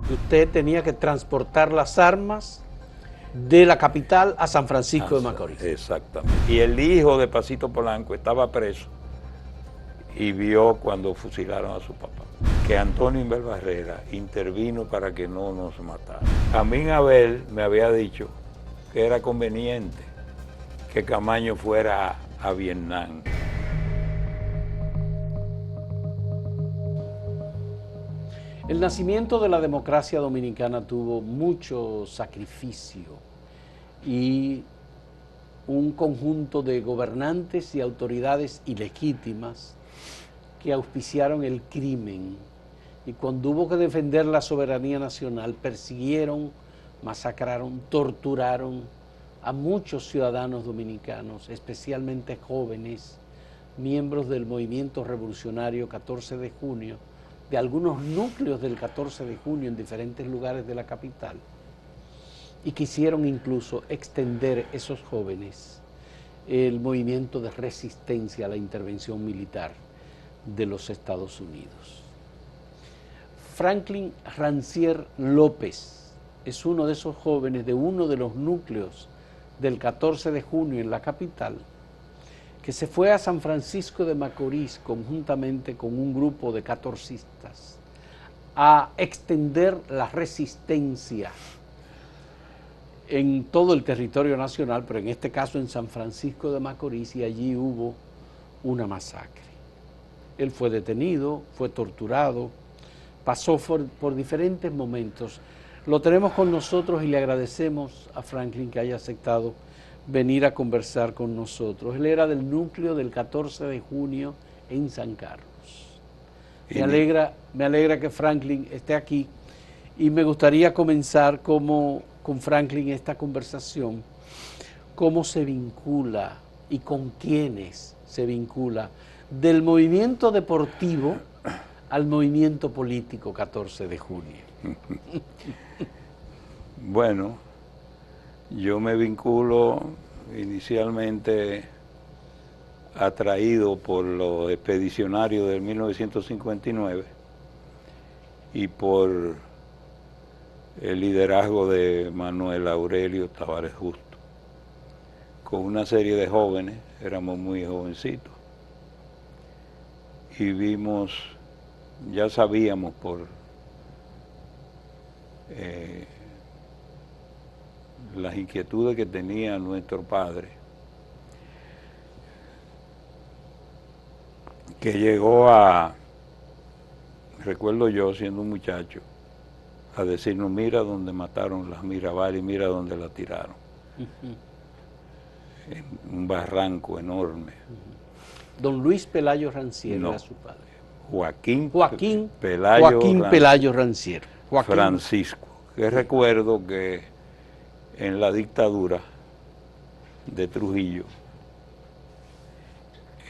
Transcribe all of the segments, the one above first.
Usted tenía que transportar las armas de la capital a San Francisco de Macorís. Exactamente. Y el hijo de Pasito Polanco estaba preso y vio cuando fusilaron a su papá, que Antonio Inver Barrera intervino para que no nos mataran. Amín Abel me había dicho que era conveniente que Camaño fuera a Vietnam. El nacimiento de la democracia dominicana tuvo mucho sacrificio y un conjunto de gobernantes y autoridades ilegítimas que auspiciaron el crimen, y cuando hubo que defender la soberanía nacional persiguieron, masacraron, torturaron a muchos ciudadanos dominicanos, especialmente jóvenes, miembros del movimiento revolucionario 14 de junio, de algunos núcleos del 14 de junio en diferentes lugares de la capital, y quisieron incluso extender esos jóvenes el movimiento de resistencia a la intervención militar de los Estados Unidos. Franklin Rancière López es uno de esos jóvenes de uno de los núcleos del 14 de junio en la capital, que se fue a San Francisco de Macorís conjuntamente con un grupo de catorcistas a extender la resistencia en todo el territorio nacional, pero en este caso en San Francisco de Macorís, y allí hubo una masacre. Él fue detenido, fue torturado, pasó por diferentes momentos. Lo tenemos con nosotros y le agradecemos a Franklin que haya aceptado venir a conversar con nosotros. Él era del núcleo del 14 de junio en San Carlos. Me alegra que Franklin esté aquí, y me gustaría comenzar con Franklin esta conversación, cómo se vincula y con quiénes se vincula del movimiento deportivo al movimiento político 14 de junio. Bueno, yo me vinculo inicialmente atraído por los expedicionarios del 1959 y por el liderazgo de Manuel Aurelio Tavares Justo, con una serie de jóvenes, éramos muy jovencitos, y vimos, ya sabíamos por las inquietudes que tenía nuestro padre, que llegó a, recuerdo yo siendo un muchacho, a decirnos: mira dónde mataron las Mirabal y mira dónde la tiraron. En un barranco enorme. Don Luis Pelayo Rancière era su padre. Joaquín Pelayo Rancière. Francisco, que recuerdo que en la dictadura de Trujillo,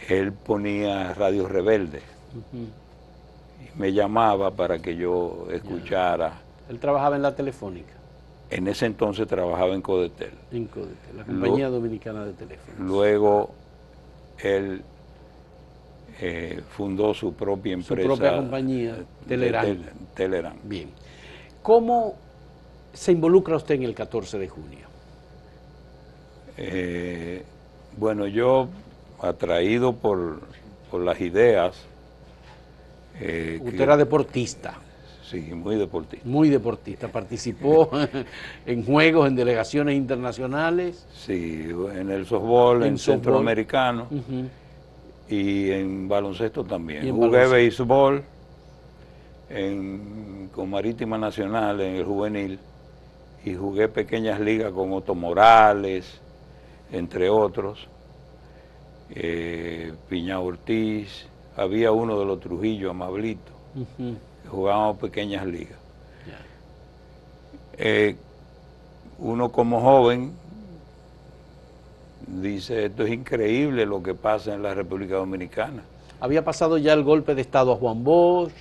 él ponía Radio Rebelde, y me llamaba para que yo escuchara. Él trabajaba en la Telefónica. En ese entonces trabajaba en Codetel. En Codetel, la Compañía Dominicana de Teléfonos. Luego él fundó su propia empresa. Su propia compañía, Telerán. Telerán. Bien. ¿Cómo se involucra usted en el 14 de junio? Bueno, yo, atraído por las ideas. Usted era deportista. Sí, muy deportista. Muy deportista. Participó en juegos, en delegaciones internacionales. Sí, en el softball, en centroamericano. Y en baloncesto también. Jugué béisbol con Marítima Nacional en el juvenil, y jugué pequeñas ligas con Otto Morales, entre otros, Piña Ortiz, había uno de los Trujillo, Amablito, que jugábamos pequeñas ligas. Uno como joven dice: esto es increíble lo que pasa en la República Dominicana. Había pasado ya el golpe de Estado a Juan Bosch,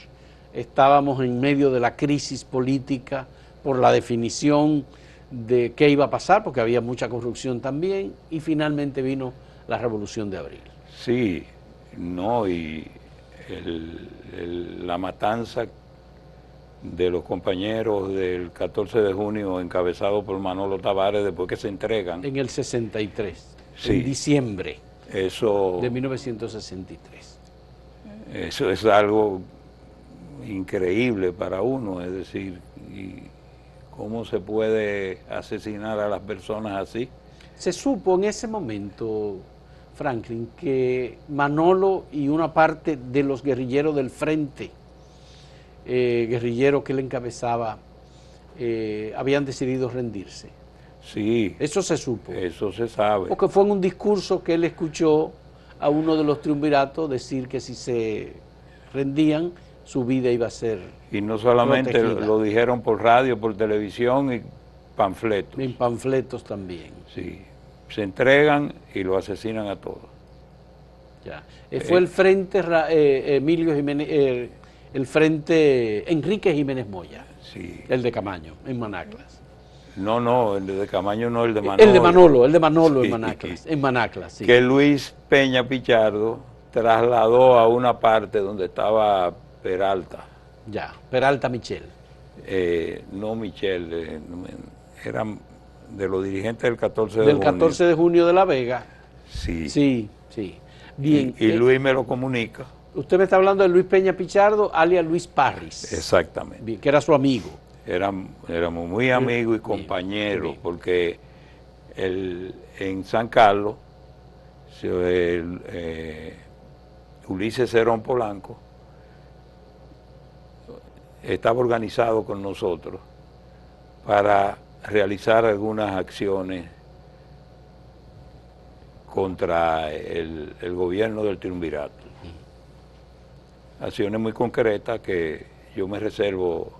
estábamos en medio de la crisis política por la definición de qué iba a pasar, porque había mucha corrupción también, y finalmente vino la Revolución de Abril. Sí, no, y la matanza de los compañeros del 14 de junio encabezado por Manolo Tavares después que se entregan. En el 63, Sí. en diciembre Eso, de 1963. eso es algo increíble para uno, es decir, y ¿cómo se puede asesinar a las personas así? Se supo en ese momento, Franklin, que Manolo y una parte de los guerrilleros del frente, guerrillero que él encabezaba, habían decidido rendirse. Sí, Eso se supo. eso se sabe. Porque fue en un discurso que él escuchó a uno de los triunviratos decir que si se rendían, su vida iba a ser Y no solamente protegida. lo dijeron por radio, por televisión y panfletos. En panfletos también. Sí, se entregan y lo asesinan a todos. Ya. Fue el frente Emilio Jiménez, el frente Enrique Jiménez Moya, Sí. el de Camaño, en Manaclas. No, el de Camaño no, el de Manolo. El de Manolo Sí. en Manaclas, sí. Que Luis Peña Pichardo trasladó a una parte donde estaba Peralta. Ya, Peralta Michel. No Michel, eran de los dirigentes del 14 de Del junio. 14 de junio de La Vega. Sí. Sí, sí. Bien. Y Luis me lo comunica. Usted me está hablando de Luis Peña Pichardo, alias Luis Parris. Exactamente. Bien, que era su amigo. Éramos muy amigos y compañeros, bien. porque en San Carlos, Ulises Cerón Polanco estaba organizado con nosotros para realizar algunas acciones contra el gobierno del triunvirato. Acciones muy concretas que yo me reservo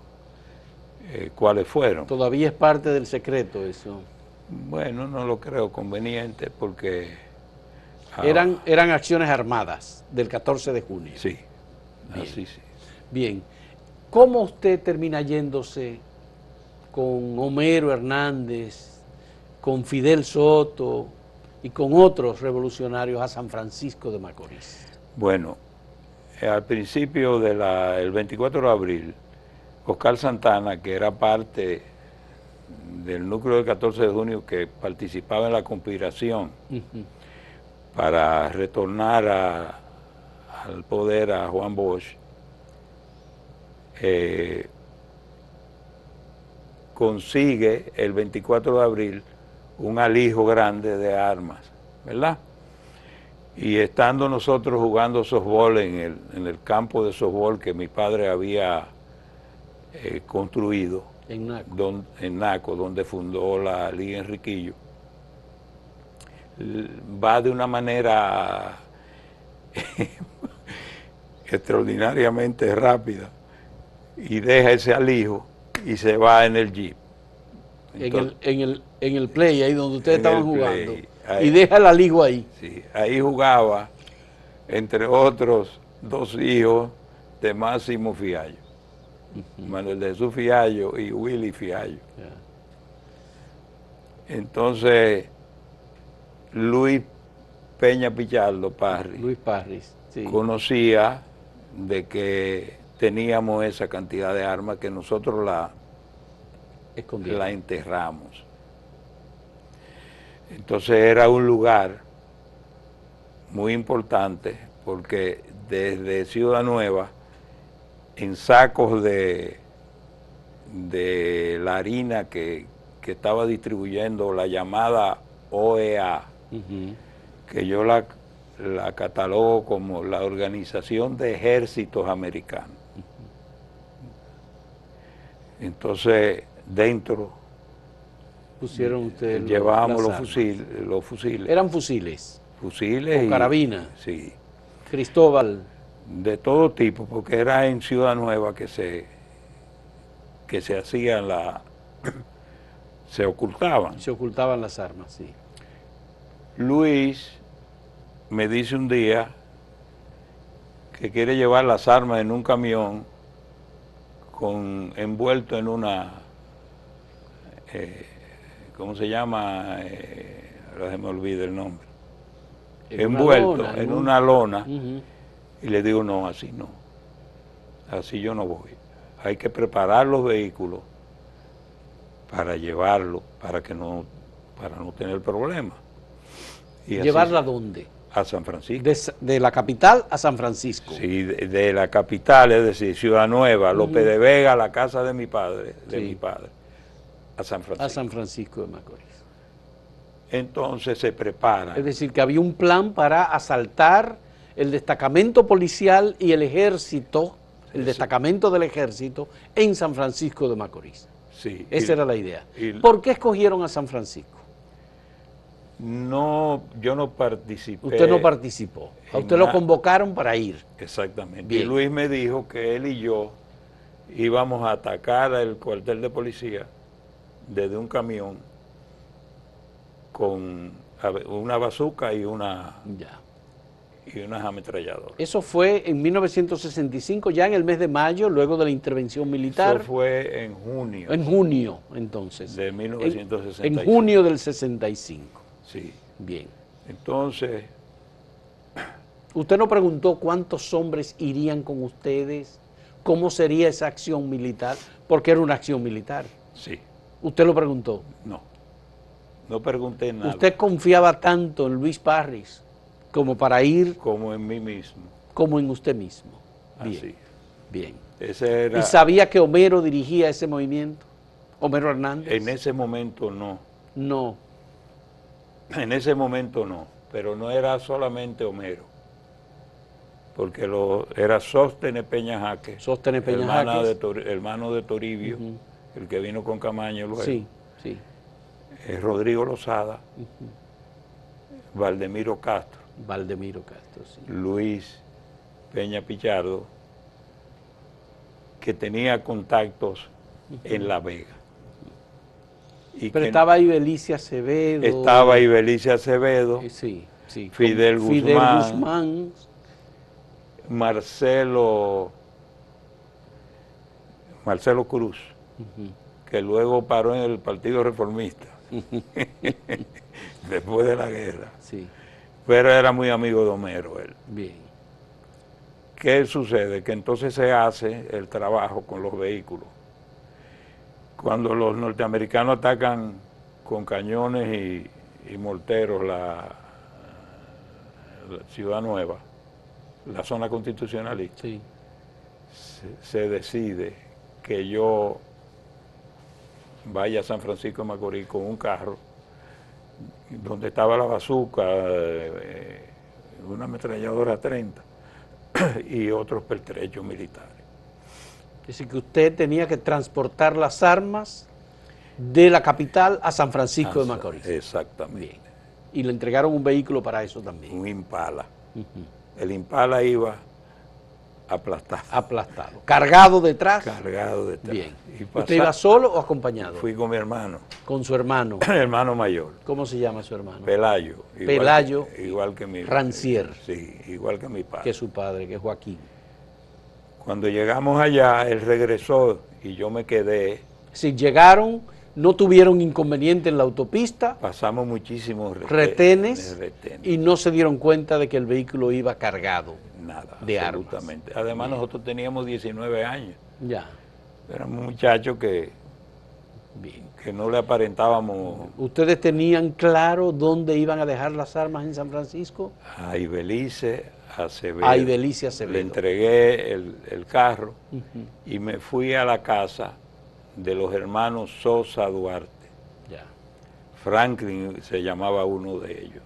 cuáles fueron. Todavía es parte del secreto eso. Bueno, no lo creo conveniente porque... Eran acciones armadas del 14 de junio. Sí, Bien. así sí. Bien. ¿Cómo usted termina yéndose con Homero Hernández, con Fidel Soto y con otros revolucionarios a San Francisco de Macorís? Bueno, al principio del 24 de abril, Oscar Santana, que era parte del núcleo del 14 de junio que participaba en la conspiración para retornar al poder a Juan Bosch, consigue el 24 de abril un alijo grande de armas, ¿verdad? Y estando nosotros jugando softball en el campo de softball que mi padre había construido En Naco. en Naco, donde fundó la Liga Enriquillo, va de una manera extraordinariamente rápida y deja ese alijo y se va en el jeep. Entonces, en el play, ahí donde ustedes en estaban el play, jugando. ahí. Y deja el alijo ahí. sí, ahí jugaba, entre otros, dos hijos de Máximo Fiallo, Manuel de Jesús Fiallo y Willy Fiallo. Ya. Entonces, Luis Peña Pichardo Parris Luis Parris, sí. conocía de que teníamos esa cantidad de armas que nosotros la Escondida. enterramos. Entonces era un lugar muy importante porque desde Ciudad Nueva, en sacos de la harina que estaba distribuyendo la llamada OEA, que yo la catalogo como la Organización de Ejércitos Americanos. Entonces, dentro Pusieron ustedes llevábamos las los armas. fusiles. Eran fusiles, Fusiles con carabina. Sí, Cristóbal. de todo tipo, porque era en Ciudad Nueva que se hacían se ocultaban. Se ocultaban las armas, sí. Luis me dice un día que quiere llevar las armas en un camión envuelto en una, ¿cómo se llama? Ahora se me olvida el nombre. Envuelto en una lona. Y le digo, no, así no. Así yo no voy. hay que preparar los vehículos para llevarlo, para no tener problemas. Y ¿Llevarla a dónde? A San Francisco. De la capital a San Francisco. Sí, de la capital, es decir, Ciudad Nueva, López de Vega, la casa de mi padre, a San Francisco. A San Francisco de Macorís. Entonces se prepara. Es decir, que había un plan para asaltar el destacamento policial y el ejército, el destacamento del ejército en San Francisco de Macorís. Sí. Esa era la idea. ¿Por qué escogieron a San Francisco? No, yo no participé. Usted no participó. A usted lo convocaron para ir. Exactamente. Bien. Y Luis me dijo que él y yo íbamos a atacar el cuartel de policía desde un camión con una bazuca y unas ametralladoras. Eso fue en 1965, ya en el mes de mayo, luego de la intervención militar. Eso fue en junio. En junio, entonces. De 1965. En junio del 65. Sí. Bien. Entonces... ¿Usted no preguntó cuántos hombres irían con ustedes? ¿Cómo sería esa acción militar? Porque era una acción militar. Sí. ¿Usted lo preguntó? No. No pregunté nada. ¿Usted confiaba tanto en Luis Parris como para ir? Como en mí mismo. Como en usted mismo. Bien. Así. Bien. Ese era... ¿Y sabía que Homero dirigía ese movimiento? ¿Homero Hernández? En ese momento no. No. En ese momento no. Pero no era solamente Homero. Porque era Sóstenes Peña Jaque. Sóstenes Peña Jaque. Hermano de Toribio, el que vino con Camaño luego. Sí, sí. Rodrigo Lozada, Valdemiro Castro. Valdemiro Castro, sí. Luis Peña Pichardo, que tenía contactos en La Vega. Pero estaba ahí Belicia Acevedo. Estaba ahí Belicia Acevedo. Sí, sí. Fidel Guzmán. Marcelo Cruz, que luego paró en el Partido Reformista, después de la guerra. Sí. Pero era muy amigo de Homero él. Bien. ¿Qué sucede? Que entonces se hace el trabajo con los vehículos. Cuando los norteamericanos atacan con cañones y morteros la Ciudad Nueva, la zona constitucionalista, sí, se decide que yo vaya a San Francisco de Macorís con un carro donde estaba la bazuca, una ametralladora 30 y otros pertrechos militares. Es decir, que usted tenía que transportar las armas de la capital a San Francisco de Macorís. Exactamente. Bien. Y le entregaron un vehículo para eso también. Un Impala. El Impala iba aplastado. Aplastado. ¿Cargado detrás? Cargado detrás. Bien. ¿Usted iba solo o acompañado? Fui con mi hermano. ¿Con su hermano? Hermano mayor. ¿Cómo se llama su hermano? Pelayo. Pelayo. Igual que mi Rancier. Sí, igual que mi padre. Que su padre, que es Joaquín. Cuando llegamos allá, él regresó y yo me quedé. Si llegaron, no tuvieron inconveniente en la autopista. Pasamos muchísimos retenes y no se dieron cuenta de que el vehículo iba cargado. Nada, de absolutamente. Armas. Además, nosotros teníamos 19 años. Ya. Éramos muchachos que no le aparentábamos. ¿Ustedes tenían claro dónde iban a dejar las armas en San Francisco? A Ibelice Acevedo. A Ibelice Acevedo. Le entregué el carro y me fui a la casa de los hermanos Sosa Duarte. Ya. Franklin se llamaba uno de ellos.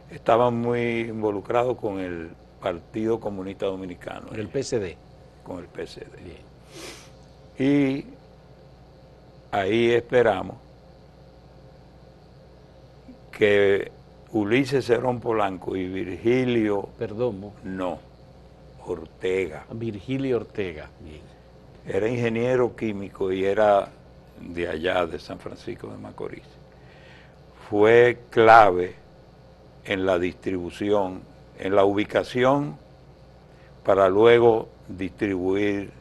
Estaban muy involucrados con el Partido Comunista Dominicano. Con el PCD. Con el PCD. Bien. Y ahí esperamos que Ulises Cerón Polanco y Virgilio... Perdomo. No, Ortega. Virgilio Ortega. Bien. Era ingeniero químico y era de allá, de San Francisco de Macorís. Fue clave en la distribución, en la ubicación para luego distribuir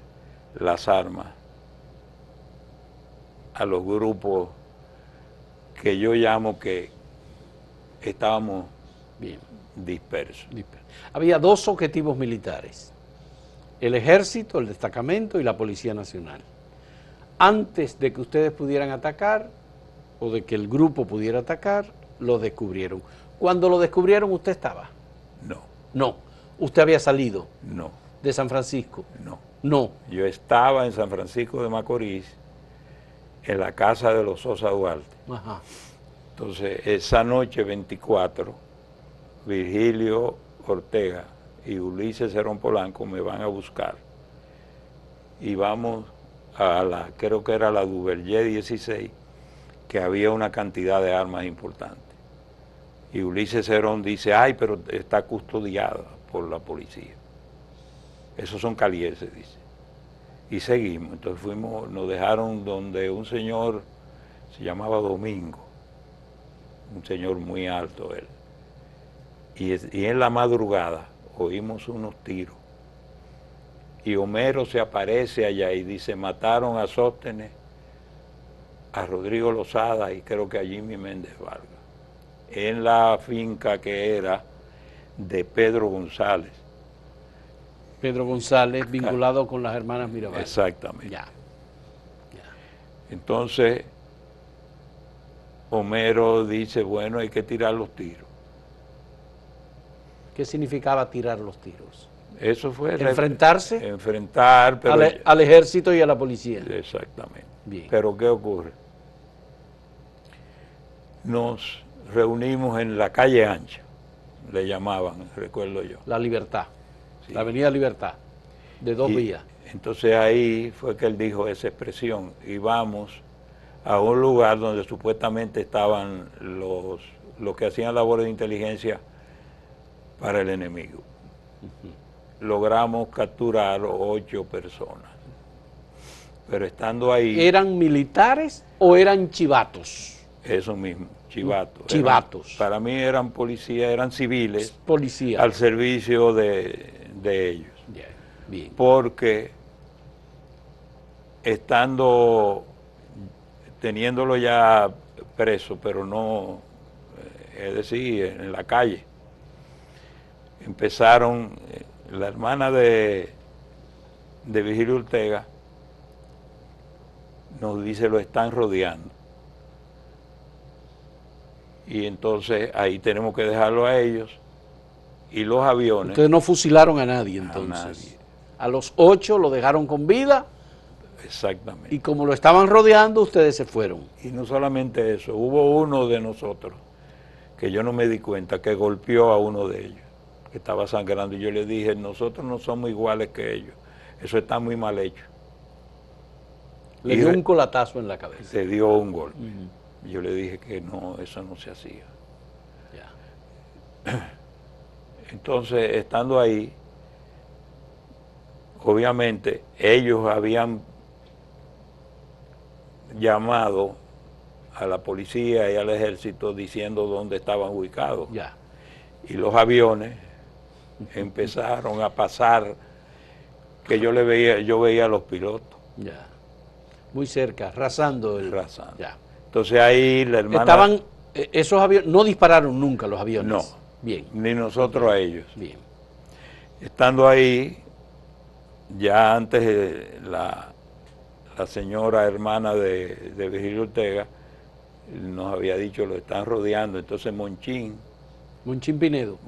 las armas a los grupos que yo llamo que estábamos bien dispersos. Había dos objetivos militares. el ejército, el destacamento y la Policía Nacional. Antes de que ustedes pudieran atacar o de que el grupo pudiera atacar, lo descubrieron. Cuando lo descubrieron, ¿usted estaba? No. No. ¿Usted había salido? No. ¿De San Francisco? No. No. Yo estaba en San Francisco de Macorís, en la casa de los Sosa Duarte. Ajá. Entonces, esa noche 24, Virgilio Ortega y Ulises Cerón Polanco me van a buscar. Y vamos a creo que era la Duvernay 16, que había una cantidad de armas importantes. Y Ulises Cerón dice, ay, pero está custodiada por la policía. Esos son calieses, dice. Y seguimos. Entonces fuimos, nos dejaron donde un señor, se llamaba Domingo, un señor muy alto él. Y en la madrugada oímos unos tiros. Y Homero se aparece allá y dice, mataron a Sóstenes, a Rodrigo Lozada y creo que a Jimmy Méndez Vargas, en la finca que era de Pedro González. Pedro González, vinculado con las hermanas Mirabal. Exactamente. Ya. Entonces, Homero dice, bueno, hay que tirar los tiros. ¿Qué significaba tirar los tiros? Eso fue... ¿Enfrentarse? Enfrentar, pero... al ejército y a la policía. Exactamente. Bien. Pero ¿qué ocurre? Nos reunimos en la calle Ancha, le llamaban, recuerdo yo. La Libertad, Sí. la Avenida Libertad, de dos vías. Entonces ahí fue que él dijo esa expresión, y vamos a un lugar donde supuestamente estaban los que hacían labores de inteligencia para el enemigo. Logramos capturar 8 personas, pero estando ahí... ¿Eran militares o eran chivatos? Eso mismo, chivatos. Chivatos. Para mí eran policías, eran civiles. Policías. Al servicio de ellos. Bien, bien. Porque teniéndolo ya preso, pero no, es decir, en la calle, empezaron, la hermana de Virgilio Ortega nos dice, lo están rodeando. Y entonces ahí tenemos que dejarlo a ellos y los aviones. Ustedes no fusilaron a nadie entonces. A nadie. A los 8 lo dejaron con vida. Exactamente. Y como lo estaban rodeando, ustedes se fueron. Y no solamente eso, hubo uno de nosotros, que yo no me di cuenta, que golpeó a uno de ellos, que estaba sangrando. Y yo le dije, nosotros no somos iguales que ellos, eso está muy mal hecho. Le dio un colatazo en la cabeza. Se dio un golpe. Yo le dije que no, eso no se hacía. Ya. Entonces, estando ahí, obviamente, ellos habían llamado a la policía y al ejército diciendo dónde estaban ubicados. Ya. Y los aviones empezaron a pasar, que yo veía a los pilotos. Ya. Muy cerca, rasando Rasando. Ya. Entonces ahí la hermana... Estaban, esos aviones, no dispararon nunca los aviones. No. Bien. Ni nosotros a ellos. Bien. Estando ahí, ya antes la señora hermana de Virgilio Ortega nos había dicho, lo están rodeando. Entonces Monchín Pinedo,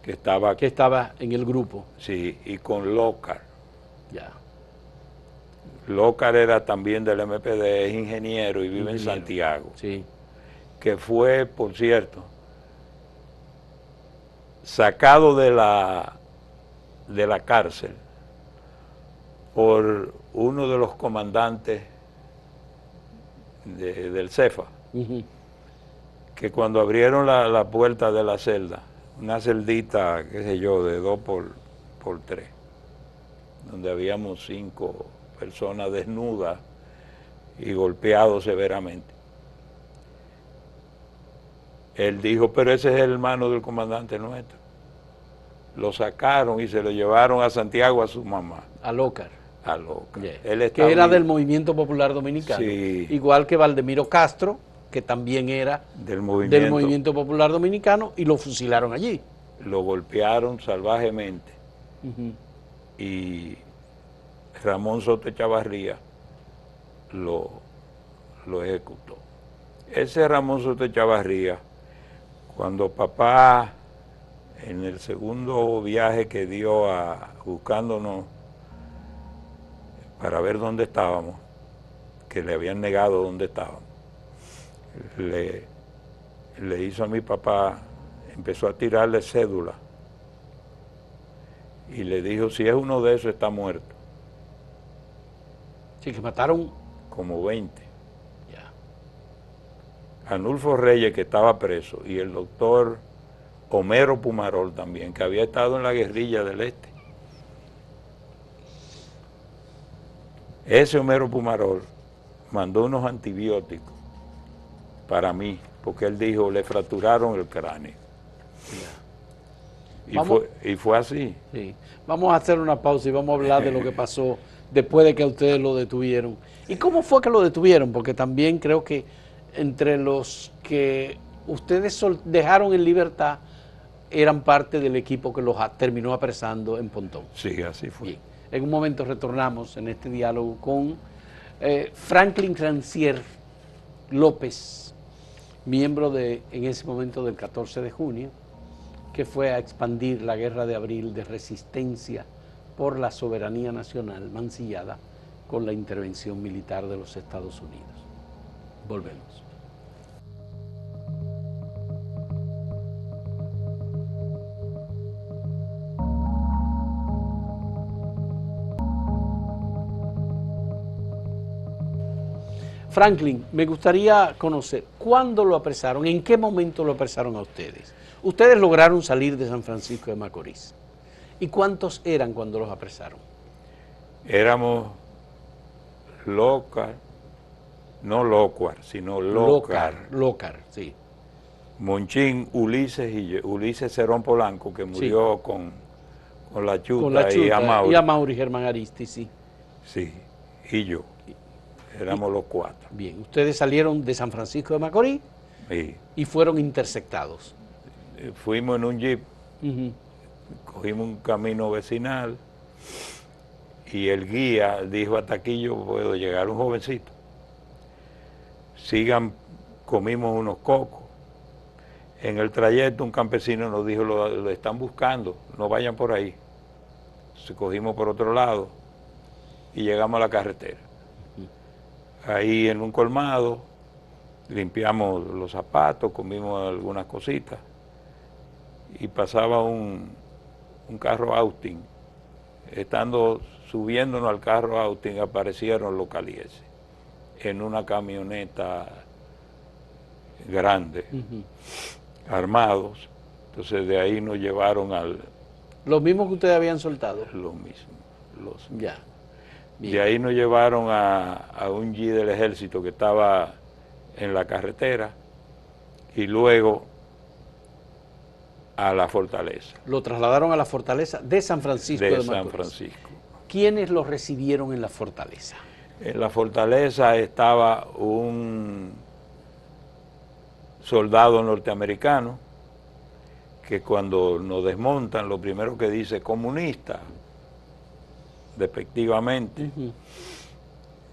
que estaba en el grupo. Sí, y con Lócar. Ya. Lócar era también del MPD, es ingeniero y vive en Santiago. Sí. Que fue, por cierto, sacado de la cárcel por uno de los comandantes del CEFA, que cuando abrieron la puerta de la celda, una celdita, qué sé yo, de 2x3, donde habíamos 5 personas desnudas y golpeados severamente. Él dijo, pero ese es el hermano del comandante nuestro. Lo sacaron y se lo llevaron a Santiago a su mamá. A Lócar. A Lócar. Yeah. Él que era del Movimiento Popular Dominicano. Sí. Igual que Valdemiro Castro, que también era del Movimiento Popular Dominicano, y lo fusilaron allí. Lo golpearon salvajemente. y Ramón Soto Echavarría lo ejecutó. Ese Ramón Soto Echavarría, cuando papá, en el segundo viaje que dio buscándonos para ver dónde estábamos, que le habían negado dónde estábamos, le hizo a mi papá, empezó a tirarle cédula y le dijo, si es uno de esos está muerto. Sí, que mataron Como 20. ya. Arnulfo Reyes, que estaba preso, y el doctor Homero Pumarol también, que había estado en la guerrilla del Este. Ese Homero Pumarol mandó unos antibióticos para mí, porque él dijo, le fracturaron el cráneo. Y fue así. Sí. Vamos a hacer una pausa y vamos a hablar de lo que pasó después de que ustedes lo detuvieron. ¿Y cómo fue que lo detuvieron? Porque también creo que entre los que ustedes dejaron en libertad eran parte del equipo que los terminó apresando en Pontón. Sí, así fue. Bien. En un momento retornamos en este diálogo con Franklin Rancière López, miembro en ese momento del 14 de junio, que fue a expandir la guerra de abril de resistencia por la soberanía nacional mancillada con la intervención militar de los Estados Unidos. Volvemos. Franklin, me gustaría conocer cuándo lo apresaron, en qué momento lo apresaron a ustedes. Ustedes lograron salir de San Francisco de Macorís. ¿Y cuántos eran cuando los apresaron? Éramos Lócar, no Lócar, sino Lócar. Lócar, sí. Monchín, Ulises y yo, Ulises Cerón Polanco, que murió sí. con la chuta, con la chuta y Amaury. Y Amaury Germán Aristi, sí. Sí, y yo. Éramos los cuatro. Bien, ustedes salieron de San Francisco de Macorís sí. Y fueron interceptados. Fuimos en un jeep, cogimos un camino vecinal y el guía dijo, hasta aquí yo puedo llegar, un jovencito. Sigan, comimos unos cocos. En el trayecto un campesino nos dijo, lo están buscando, no vayan por ahí. Entonces cogimos por otro lado y llegamos a la carretera. Ahí en un colmado limpiamos los zapatos, comimos algunas cositas y pasaba un carro Austin. Estando subiéndonos al carro Austin aparecieron los calieses en una camioneta grande, armados. Entonces de ahí nos llevaron al... ¿Los mismos que ustedes habían soltado? Los mismos. Ya. Bien. De ahí nos llevaron a un Jeep del ejército que estaba en la carretera y luego a la fortaleza. Lo trasladaron a la fortaleza de San Francisco de Macorís. San Francisco. ¿Quiénes los recibieron en la fortaleza? En la fortaleza estaba un soldado norteamericano que cuando nos desmontan lo primero que dice comunista, despectivamente.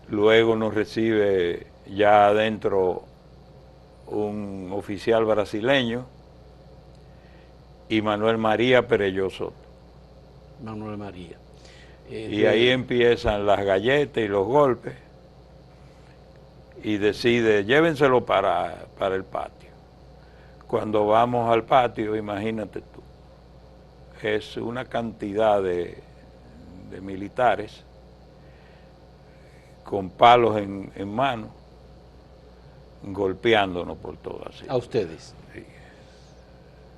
Luego nos recibe ya adentro un oficial brasileño y Manuel María Perello Soto. Manuel María. Y ahí empiezan las galletas y los golpes y decide, llévenselo para el patio. Cuando vamos al patio, imagínate tú, es una cantidad de militares con palos en mano, golpeándonos por todas. ¿A ustedes? Sí.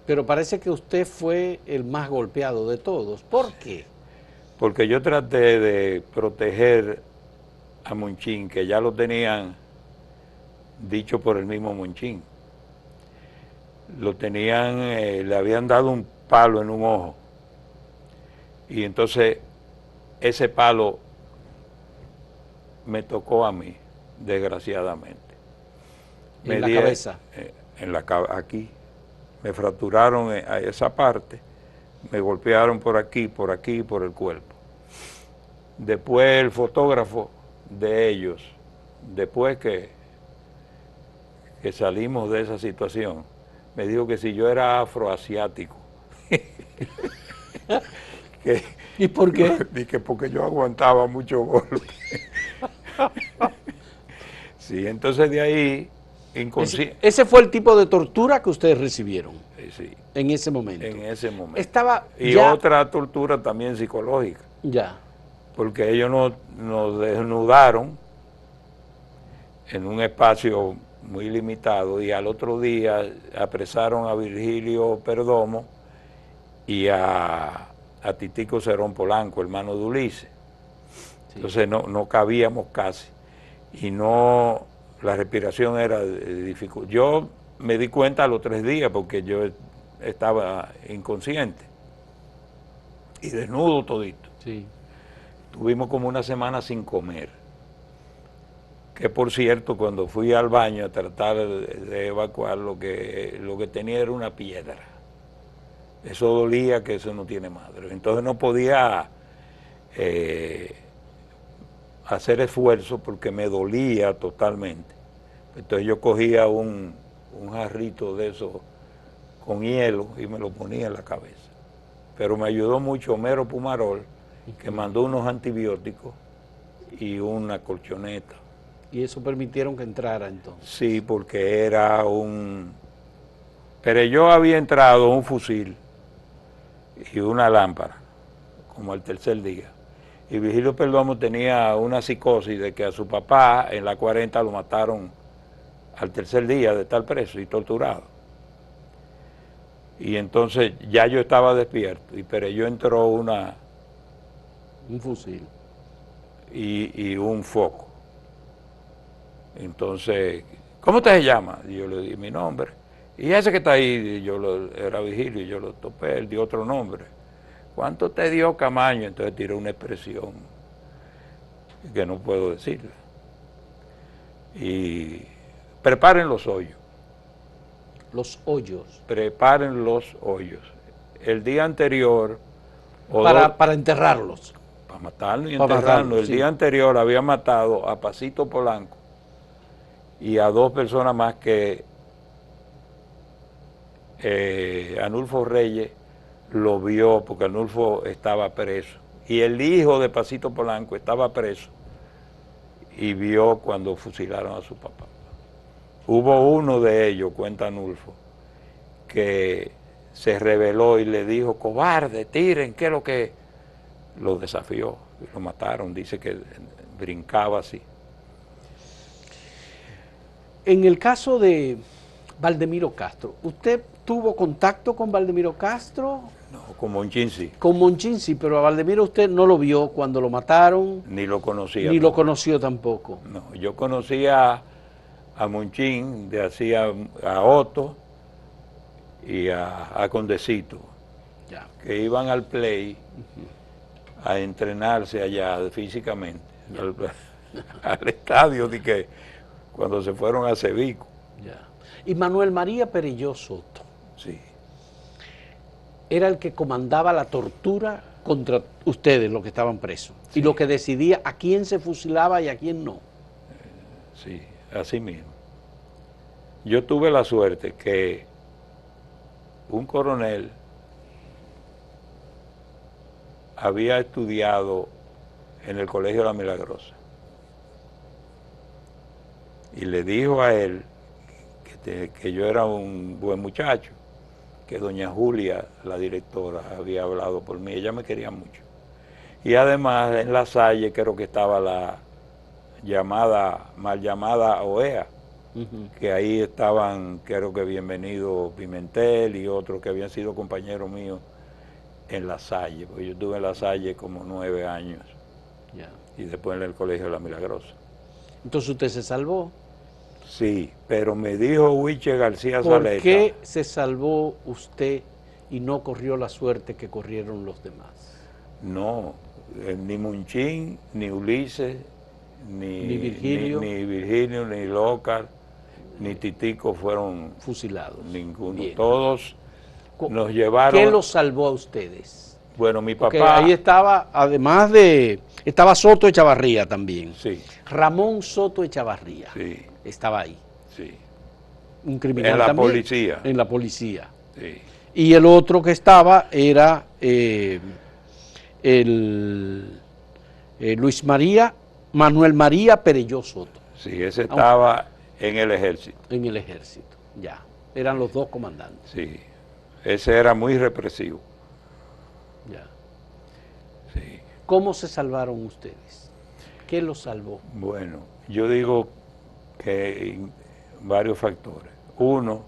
Pero parece que usted fue el más golpeado de todos. ¿Por qué? Porque yo traté de proteger a Monchín, que ya lo tenían dicho por el mismo Monchín. Lo tenían, le habían dado un palo en un ojo. Y entonces ese palo me tocó a mí, desgraciadamente. ¿En la cabeza? Aquí. Me fracturaron a esa parte, me golpearon por aquí, por el cuerpo. Después el fotógrafo de ellos, después que salimos de esa situación, me dijo que si yo era afroasiático. ¿Y por qué? Dije porque yo aguantaba mucho golpe. Sí, entonces de ahí, inconsciente. Ese fue el tipo de tortura que ustedes recibieron Sí, en ese momento. en ese momento. Estaba Y ya, otra tortura también psicológica, ya, porque ellos nos desnudaron en un espacio muy limitado y al otro día apresaron a Virgilio Perdomo y a Titico Cerón Polanco, hermano de Ulises. Sí. Entonces no cabíamos casi y no, la respiración era difícil. Yo me di cuenta a los 3 días porque yo estaba inconsciente y desnudo todito. Sí. Tuvimos como una semana sin comer. Que por cierto, cuando fui al baño a tratar de evacuar, lo que tenía era una piedra. Eso dolía, que eso no tiene madre. Entonces no podía hacer esfuerzo porque me dolía totalmente. Entonces yo cogía un jarrito de eso con hielo y me lo ponía en la cabeza. Pero me ayudó mucho Homero Pumarol, que mandó unos antibióticos y una colchoneta. Y eso permitieron que entrara entonces. Sí, porque era pero yo había entrado un fusil y una lámpara, como al tercer día. Y Virgilio Perdomo tenía una psicosis de que a su papá en la 40 lo mataron al tercer día de estar preso y torturado. Y entonces ya yo estaba despierto y Pereyó entró un fusil y un foco. Entonces, ¿cómo te se llama? Y yo le di mi nombre. Y ese que está ahí, era Virgilio, y yo lo topé, él dio otro nombre. ¿Cuánto te dio Camaño? Entonces tiré una expresión que no puedo decirla. Y preparen los hoyos. Los hoyos. Preparen los hoyos. El día anterior... Para enterrarlos. Para matarlo y enterrarlo. El día anterior había matado a Pasito Polanco y a 2 personas más que Anulfo Reyes lo vio porque Anulfo estaba preso. Y el hijo de Pasito Polanco estaba preso y vio cuando fusilaron a su papá. Hubo uno de ellos, cuenta Anulfo, que se rebeló y le dijo, cobarde, tiren, ¿qué es lo que...? Lo desafió y lo mataron, dice que brincaba así. En el caso de Valdemiro Castro, ¿usted tuvo contacto con Valdemiro Castro? No, con Monchín sí. Con Monchín sí, pero a Valdemiro usted no lo vio cuando lo mataron. Ni lo conocía. Ni lo conoció tampoco. No, yo conocía a Monchín, a Otto y a Condecito, ya, que iban al play a entrenarse allá físicamente, al estadio de que cuando se fueron a Cevico. Ya. Y Manuel María Pereyó Soto. Sí. Era el que comandaba la tortura contra ustedes, los que estaban presos. Sí. Y lo que decidía a quién se fusilaba y a quién no. Sí, así mismo. Yo tuve la suerte que un coronel había estudiado en el Colegio La Milagrosa y le dijo a él que yo era un buen muchacho, que doña Julia, la directora, había hablado por mí, ella me quería mucho. Y además en La Salle creo que estaba la mal llamada OEA, que ahí estaban, creo que Bienvenido Pimentel y otros que habían sido compañeros míos en La Salle, porque yo estuve en La Salle como 9 años, y después en el Colegio de La Milagrosa. Entonces usted se salvó. Sí, pero me dijo Huiche García ¿Por Saleta. qué se salvó usted y no corrió la suerte que corrieron los demás? No, ni Monchín, ni Ulises, ni Virgilio, ni Lócar, ni Titico fueron fusilados. Ninguno. Bien. Todos nos llevaron. ¿Qué los salvó a ustedes? Bueno, mi Porque papá... ahí estaba, además de... Estaba Soto Echavarría también. Sí, Ramón Soto Echavarría sí, estaba ahí. sí. Un criminal En la también. policía. En la policía. Sí. Y el otro que estaba era Luis María, Manuel María Perelló Soto, Sí, ese estaba en el ejército. en el ejército, ya. Eran los dos comandantes, Sí, ese era muy represivo. ya. Sí. ¿Cómo se salvaron ustedes? ¿Qué los salvó? Bueno, yo digo que varios factores. Uno,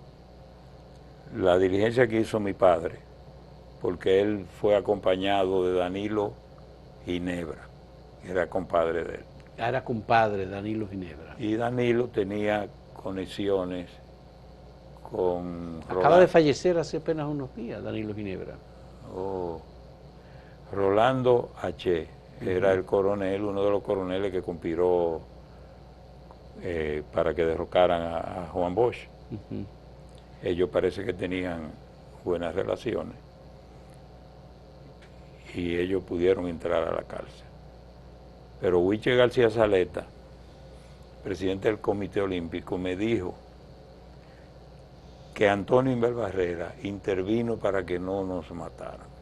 la diligencia que hizo mi padre, porque él fue acompañado de Danilo Ginebra, que era compadre de él. Era compadre Danilo Ginebra. Y Danilo tenía conexiones con Acaba de fallecer hace apenas unos días Danilo Ginebra. Rolando H. Era el coronel, uno de los coroneles que conspiró para que derrocaran a Juan Bosch. Uh-huh. Ellos parece que tenían buenas relaciones y ellos pudieron entrar a la cárcel. Pero Huiche García Saleta, presidente del Comité Olímpico, me dijo que Antonio Inver Barrera intervino para que no nos mataran.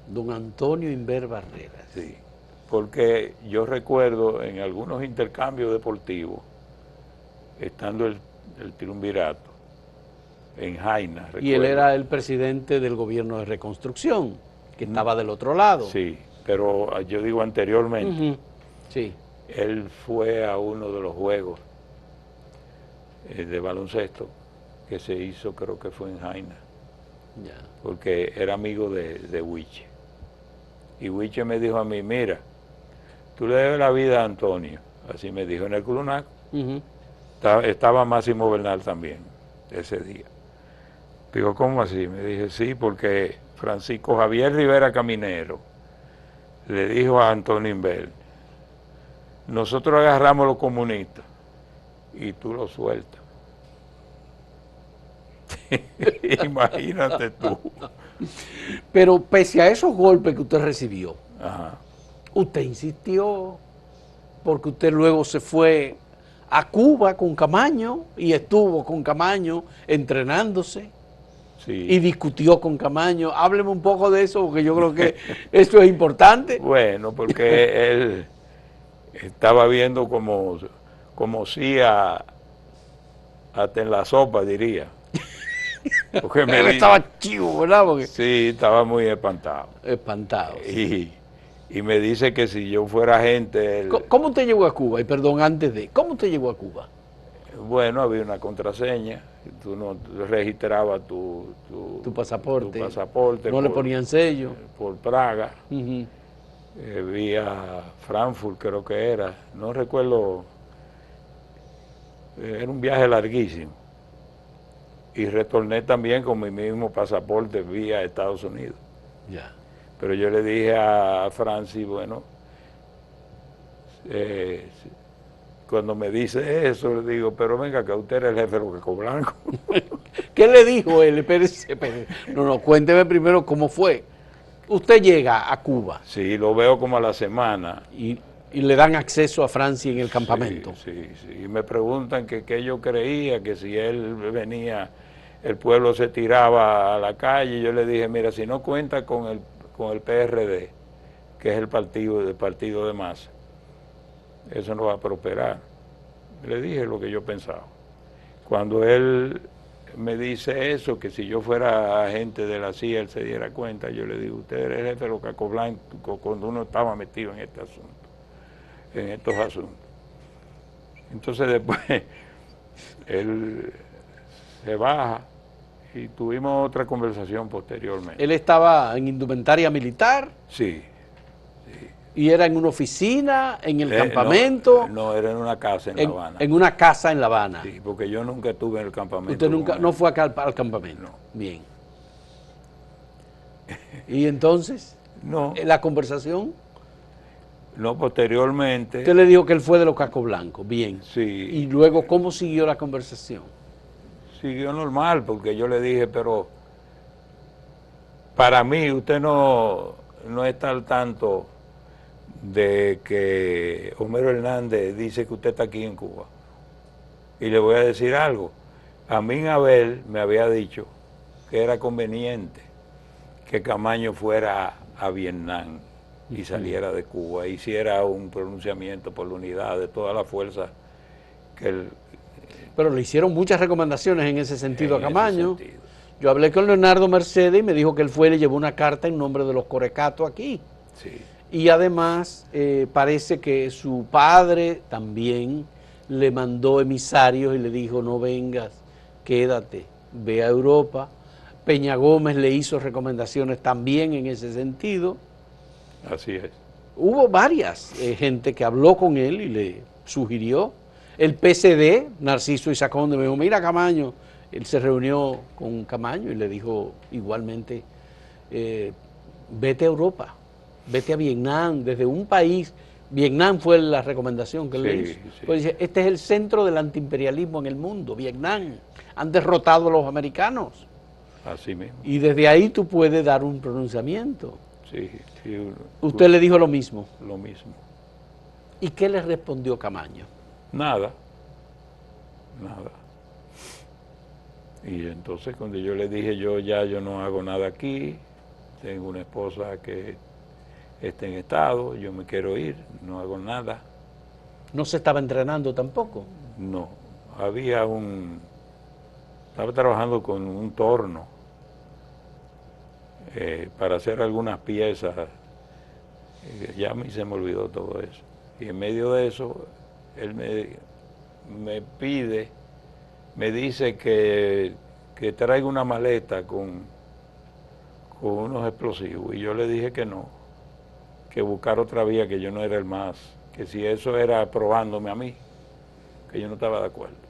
Don Antonio Inver Barrera. Sí, porque yo recuerdo en algunos intercambios deportivos, estando el triunvirato en Jaina. Recuerdo. Y él era el presidente del gobierno de reconstrucción, que estaba del otro lado. Sí, pero yo digo anteriormente, Uh-huh. Sí. él fue a uno de los juegos de baloncesto que se hizo, creo que fue en Jaina, Ya. porque era amigo de Huiche. Y Huiche me dijo a mí, mira, tú le debes la vida a Antonio, así me dijo en el Clunaco. Uh-huh. Estaba Máximo Bernal también ese día. Digo, ¿cómo así? Me dije, sí, porque Francisco Javier Rivera Caminero le dijo a Antonio Inver, nosotros agarramos a los comunistas y tú los sueltas. Imagínate tú. Pero pese a esos golpes que usted recibió, Ajá. usted insistió, porque usted luego se fue a Cuba con Camaño y estuvo con Camaño entrenándose. Sí. Y discutió con Camaño. Hábleme un poco de eso, porque yo creo que eso es importante. Bueno, porque él estaba viendo como si hasta en la sopa, diría. Porque Él estaba chivo, ¿verdad? Porque sí, estaba muy espantado. espantado. Sí. Y me dice que si yo fuera agente... ¿Cómo usted llegó a Cuba? Y perdón, antes de... ¿Cómo usted llegó a Cuba? Bueno, había una contraseña, tú no registrabas tu pasaporte. Tu pasaporte no le ponían sello. Por Praga, Uh-huh. vía Frankfurt creo que era, no recuerdo, era un viaje larguísimo. Y retorné también con mi mismo pasaporte vía Estados Unidos. Ya. Pero yo le dije a Francis, bueno, cuando me dice eso, le digo, pero venga, que usted era el jefe de los Cacos Blancos. ¿Qué le dijo él? Espérese. No, cuénteme primero cómo fue. Usted llega a Cuba. Sí, lo veo como a la semana. Y le dan acceso a Francia en el campamento. Sí. Y me preguntan que yo creía, que si él venía, el pueblo se tiraba a la calle. Yo le dije, mira, si no cuenta con el PRD, que es el partido de masa, eso no va a prosperar. Le dije lo que yo pensaba. Cuando él me dice eso, que si yo fuera agente de la CIA, él se diera cuenta, yo le digo, usted era el jefe de los Cacos Blancos cuando uno estaba metido en este asunto, en estos asuntos. Entonces después él se baja y tuvimos otra conversación posteriormente. Él estaba en indumentaria militar. Sí. ¿Y era en una oficina, en el campamento? No, era en una casa en La Habana. En una casa en La Habana. Sí, porque yo nunca estuve en el campamento. ¿Usted nunca no fue acá al campamento? No. Bien. ¿Y entonces? No. ¿La conversación? No, posteriormente. Usted le dijo que él fue de los Cacos Blancos. Bien. Sí. ¿Y luego cómo siguió la conversación? Siguió normal, porque yo le dije, pero Para mí, usted no está al tanto de que Homero Hernández dice que usted está aquí en Cuba. Y le voy a decir algo. A mí Abel me había dicho que era conveniente que Camaño fuera a Vietnam y saliera de Cuba, hiciera un pronunciamiento por la unidad de toda la fuerza que él... Pero le hicieron muchas recomendaciones en ese sentido a Camaño. Ese sentido. Yo hablé con Leonardo Mercedes y me dijo que él fue y le llevó una carta en nombre de los Corecatos aquí. Sí. Y además parece que su padre también le mandó emisarios y le dijo: no vengas, quédate, ve a Europa. Peña Gómez le hizo recomendaciones también en ese sentido. Así es. Hubo varias gente que habló con él y le sugirió. El PCD, Narciso Isaconde, me dijo: mira, Camaño. Él se reunió con Camaño y le dijo igualmente: vete a Europa, vete a Vietnam, desde un país. Vietnam fue la recomendación que él le hizo. Sí. Pues dice: este es el centro del antiimperialismo en el mundo, Vietnam. Han derrotado a los americanos. Así mismo. Y desde ahí tú puedes dar un pronunciamiento. Sí, sí. Usted le dijo lo mismo. Lo mismo. ¿Y qué le respondió Camaño? Nada. Nada. Y entonces cuando yo le dije: yo no hago nada aquí, tengo una esposa que está en estado, yo me quiero ir, no hago nada. ¿No se estaba entrenando tampoco? No, estaba trabajando con un torno para hacer algunas piezas, ya a mí se me olvidó todo eso. Y en medio de eso, él me dice que traiga una maleta con unos explosivos. Y yo le dije que no, que buscar otra vía, que yo no era el más, que si eso era probándome a mí, que yo no estaba de acuerdo.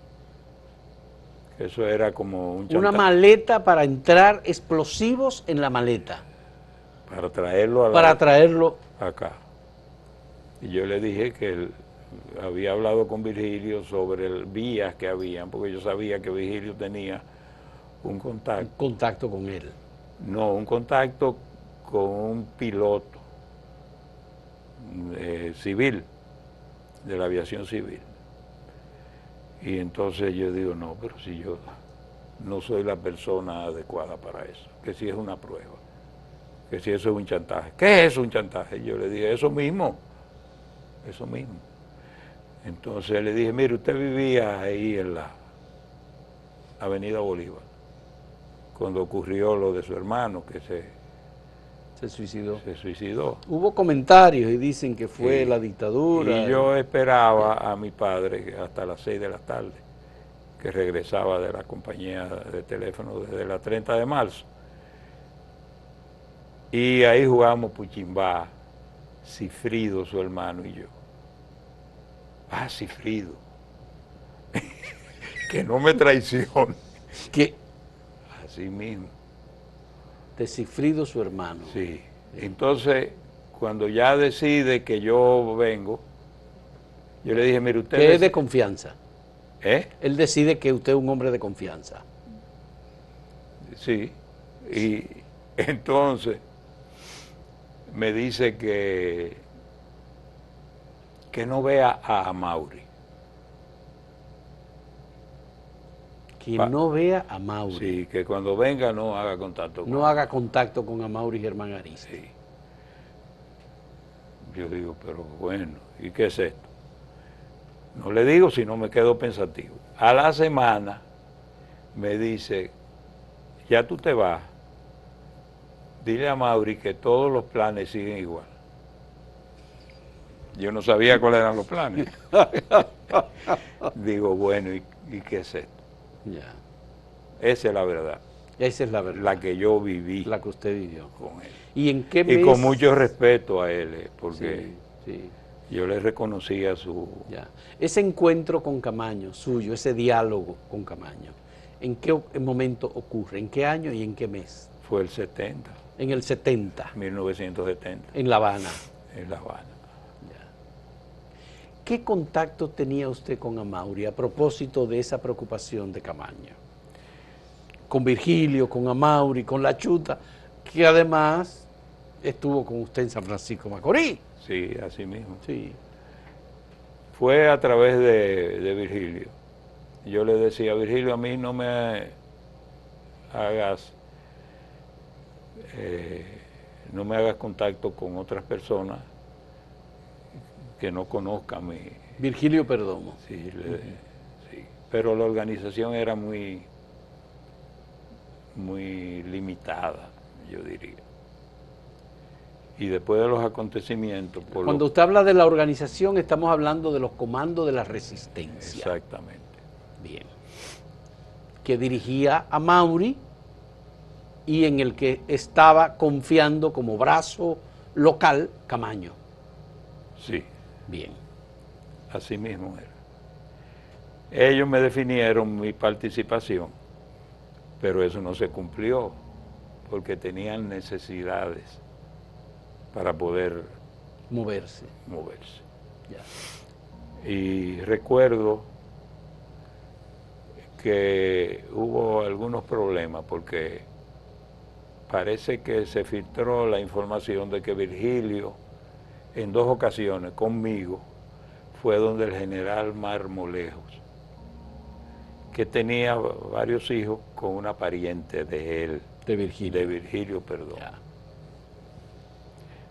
Que eso era como un chantaje. Una maleta para entrar explosivos en la maleta. Para traerlo acá. Y yo le dije que él había hablado con Virgilio sobre vías que habían, porque yo sabía que Virgilio tenía un contacto. Un contacto con él. No, un contacto con un piloto civil, de la aviación civil. Y entonces yo digo: no, pero si yo no soy la persona adecuada para eso, que si es una prueba, que si eso es un chantaje. ¿Qué es un chantaje? Yo le dije: eso mismo. Entonces le dije: mire, usted vivía ahí en la Avenida Bolívar, cuando ocurrió lo de su hermano, que se suicidó. Se suicidó. Hubo comentarios y dicen que fue la dictadura. Y yo esperaba a mi padre hasta las 6 de la tarde, que regresaba de la compañía de teléfono desde la 30 de marzo. Y ahí jugamos puchimbá, Cifrido, su hermano, y yo. Ah, Cifrido. Que no me traicione. ¿Qué? Así mismo. De Cifrido, su hermano. Sí. Entonces, cuando ya decide que yo vengo, yo le dije: mire, usted... Que es de confianza. ¿Eh? Él decide que usted es un hombre de confianza. Sí. Y entonces me dice que no vea a Amaury. Que no vea a Amaury. Sí, que cuando venga no haga contacto con No haga contacto con Amaury Germán Ariza. Sí. Yo digo: pero bueno, ¿y qué es esto? No le digo, si no me quedo pensativo. A la semana me dice: ya tú te vas, dile a Amaury que todos los planes siguen igual. Yo no sabía cuáles eran los planes. Digo: bueno, ¿y qué es esto? Ya. Esa es la verdad. Esa es la verdad. La que yo viví. La que usted vivió. Con él. ¿Y en qué mes? Y con mucho respeto a él, porque sí. Yo le reconocía su... Ya. Ese encuentro con Camaño suyo, ese diálogo con Camaño, ¿en qué momento ocurre? ¿En qué año y en qué mes? Fue el 70. En el 70. 1970. En La Habana. En La Habana. Ya. ¿Qué contacto tenía usted con Amaury a propósito de esa preocupación de Camaño? Con Virgilio, con Amaury, con La Chuta. que además estuvo con usted en San Francisco de Macorís. Sí, así mismo. Sí. Fue a través de Virgilio. Yo le decía, Virgilio, a mí no me hagas contacto con otras personas que no conozcan mi... Virgilio Perdomo. Sí, sí. Pero la organización era muy limitada, yo diría. Y después de los acontecimientos... Cuando usted habla de la organización, estamos hablando de los comandos de la resistencia. Exactamente. Bien. Que dirigía a Mauri y en el que estaba confiando como brazo local Camaño. Sí. Bien. Así mismo era. Ellos me definieron mi participación, pero eso no se cumplió, porque tenían necesidades para poder moverse. Ya. Y recuerdo que hubo algunos problemas, porque parece que se filtró la información de que Virgilio, en 2 ocasiones conmigo, fue donde el general Marmolejos, que tenía varios hijos con una pariente de él. De Virgilio. Perdón. Ya.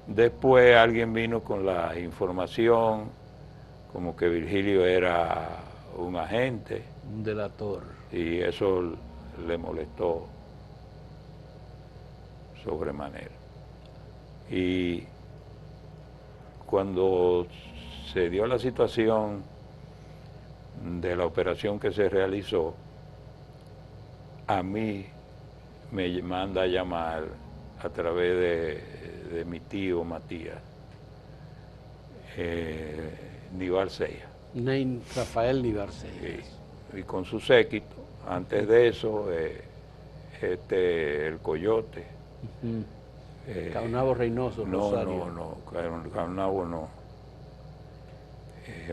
Después alguien vino con la información como que Virgilio era un agente. Un delator. Y eso le molestó sobremanera. Y cuando se dio la situación de la operación que se realizó, a mí me manda a llamar a través de mi tío Matías, Nibarceja. Rafael Nibarceja. Sí. Y con su séquito, antes de eso, el Coyote. Caunabo Reynoso, Rosario. No, Caunabo no.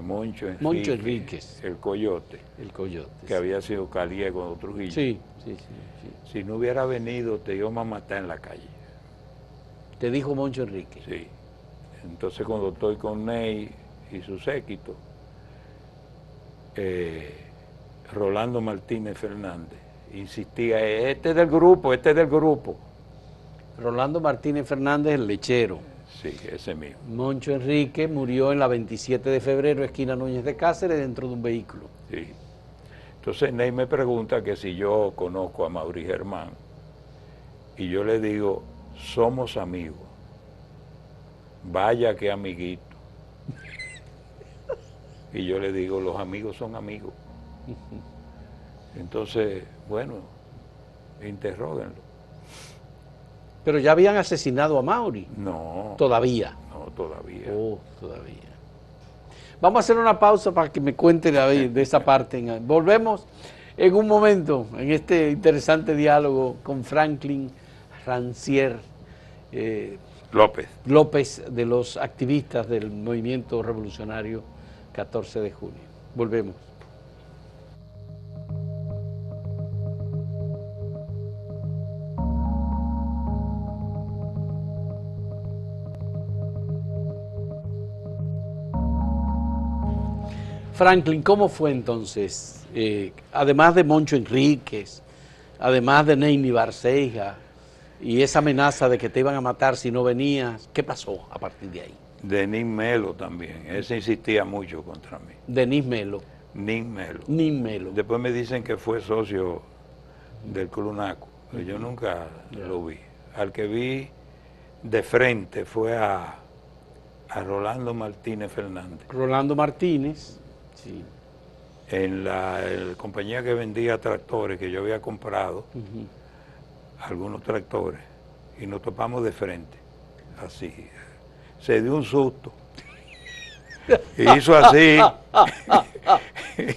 Moncho Enríquez. El Coyote. Que había sido caliego de Trujillo. Sí. Si no hubiera venido, te íbamos a matar en la calle. ¿Te dijo Moncho Enríquez? Sí. Entonces cuando estoy con Ney y su séquito, Rolando Martínez Fernández insistía, este es del grupo. Rolando Martínez Fernández, el lechero. Sí, ese mismo. Moncho Enríquez murió en la 27 de febrero, esquina Núñez de Cáceres, dentro de un vehículo. Sí. Entonces Ney me pregunta que si yo conozco a Mauri Germán, y yo le digo, somos amigos. Vaya que amiguito. Y yo le digo, los amigos son amigos. Entonces, bueno, interróguenlo. Pero ya habían asesinado a Mauri. No. Todavía. No, todavía. Oh, todavía. Vamos a hacer una pausa para que me cuente de esa parte. Volvemos en un momento, en este interesante diálogo con Franklin Rancière López, de los activistas del movimiento revolucionario 14 de junio. Volvemos. Franklin, ¿cómo fue entonces? Además de Moncho Enríquez, además de Ney Nibarceja y esa amenaza de que te iban a matar si no venías, ¿qué pasó a partir de ahí? Denis Melo también, ese insistía mucho contra mí. Denis Melo. Nin Melo. Nin Melo. Después me dicen que fue socio del Club Naco, pero yo nunca lo vi. Al que vi de frente fue a Rolando Martínez Fernández. Rolando Martínez, sí. En la compañía que vendía tractores, que yo había comprado, algunos tractores, y nos topamos de frente, así. Se dio un susto. Y hizo así.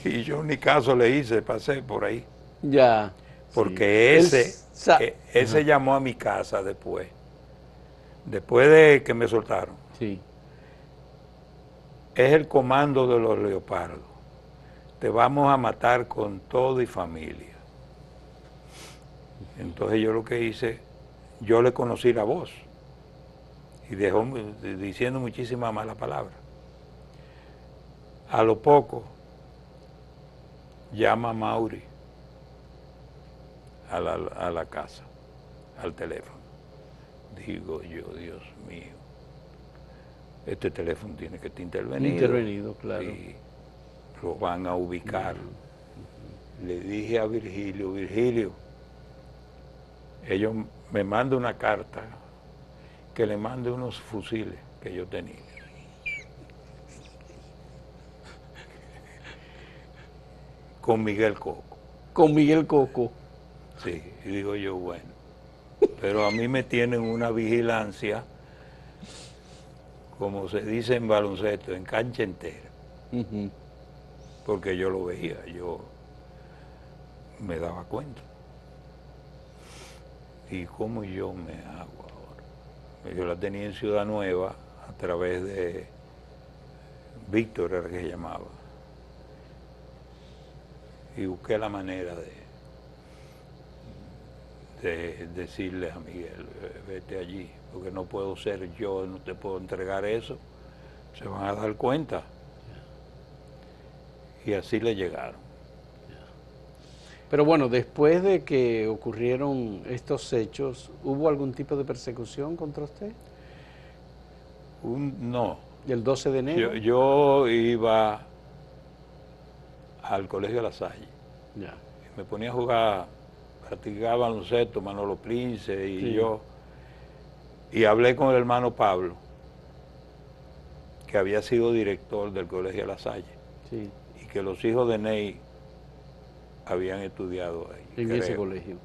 Y yo ni caso le hice, pasé por ahí. Ya. Porque sí. ese llamó a mi casa después de que me soltaron. Sí. Es el comando de los leopardos. Te vamos a matar con todo y familia. Entonces yo lo que hice, yo le conocí la voz y dejó diciendo muchísimas malas palabras. A lo poco llama a Mauri a la casa, al teléfono. Digo yo, Dios mío, este teléfono tiene que estar intervenido. Intervenido, claro. Y lo van a ubicar. Le dije a Virgilio, Virgilio, ellos me mandan una carta que le mande unos fusiles que yo tenía. Con Miguel Coco. Con Miguel Coco. Sí, y digo yo, bueno, pero a mí me tienen una vigilancia, como se dice en baloncesto, en cancha entera. Porque yo lo veía, yo me daba cuenta. ¿Y cómo yo me hago ahora? Yo la tenía en Ciudad Nueva a través de Víctor, era que se llamaba. Y busqué la manera de decirle a Miguel, vete allí, porque no puedo ser yo, no te puedo entregar eso, se van a dar cuenta. Y así le llegaron. Pero bueno, después de que ocurrieron estos hechos, ¿hubo algún tipo de persecución contra usted? No. ¿El 12 de enero? Yo iba al Colegio La Salle. Ya. Me ponía a jugar, practicaba baloncesto, Manolo Prince y Sí. yo. Y hablé con el hermano Pablo, que había sido director del Colegio La Salle. Sí. Y que los hijos de Ney habían estudiado ahí. En ese colegio.